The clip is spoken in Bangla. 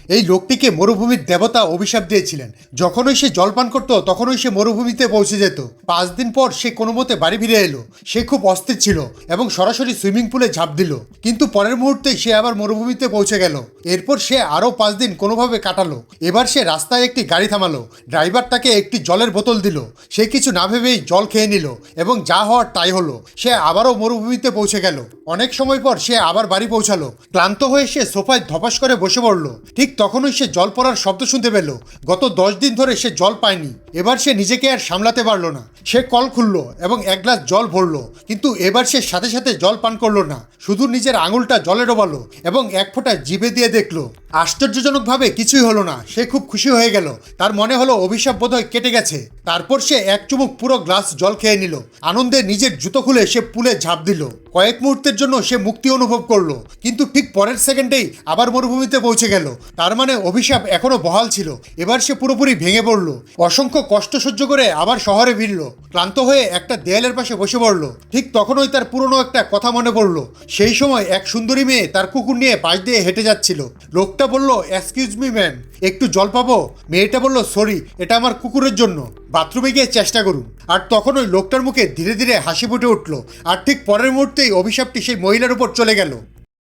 এই লোকটিকে মরুভূমির দেবতা অভিশাপ দিয়েছিলেন। যখনই সে জল পান করতো তখনই সে মরুভূমিতে পৌঁছে যেত। 5 দিন পর সে কোনো মতে বাড়ি ফিরে এলো। সে খুব অস্থির ছিল এবং সরাসরি সুইমিং পুলে ঝাঁপ দিল, কিন্তু পরের মুহূর্তেই সে আবার মরুভূমিতে পৌঁছে গেল। এরপর সে আরও 5 দিন কোনোভাবে কাটালো। এবার সে রাস্তায় একটি গাড়ি থামালো। ড্রাইভার তাকে একটি জলের বোতল দিল। সে কিছু না ভেবেই জল খেয়ে নিল এবং যা হওয়ার তাই হলো। সে আবারও মরুভূমিতে পৌঁছে গেল। অনেক সময় পর সে আবার বাড়ি পৌঁছালো। ক্লান্ত হয়ে সে সোফায় ধপাস করে বসে পড়ল। ঠিক তখনই সে জল পড়ার শব্দ শুনতে পেল। গত 10 দিন ধরে সে জল পায়নি। এবার সে নিজেকে আর সামলাতে পারল না। সে কল খুললো এবং 1 গ্লাস জল ভরলো, কিন্তু এবার সে সাথে সাথে জল পান করলো না, শুধু নিজের আঙুলটা জলে ডোবালো এবং 1 ফোঁটা জিভে দিয়ে দেখলো। আশ্চর্যজনকভাবে কিছুই হলো না। সে খুব খুশি হয়ে গেল। তার মনে হলো অভিশাপ বোধহয় কেটে গেছে। তারপর সে এক চুমুক পুরো গ্লাস জল খেয়ে নিল। আনন্দে নিজের জুতো খুলে সে পুলে ঝাঁপ দিল। কয়েক মুহূর্তের জন্য সে মুক্তি অনুভব করলো, কিন্তু ঠিক পরের সেকেন্ডেই আবার মরুভূমিতে পৌঁছে গেল। তার মানে অভিশাপ এখনো বহাল ছিল। এবার সে পুরোপুরি ভেঙে পড়লো। অসংখ্য কষ্ট সহ্য করে আবার শহরে ফিরল। ক্লান্ত হয়ে একটা দেয়ালের পাশে বসে পড়ল। ঠিক তখনই তার পুরনো একটা কথা মনে পড়লো। সেই সময় এক সুন্দরী মেয়ে তার কুকুর নিয়ে পাশ দিয়ে হেঁটে যাচ্ছিল। লোকটা বলল, এক্সকিউজ মি ম্যাম, একটু জল পাবো? মেয়েটা বলল, সরি, এটা আমার কুকুরের জন্য, বাথরুমে গিয়ে চেষ্টা করুন। আর তখন ওই লোকটার মুখে ধীরে ধীরে হাসি ফুটে উঠল। আর ঠিক পরের মুহূর্তেই অভিশাপটি সেই মহিলার উপর চলে গেল।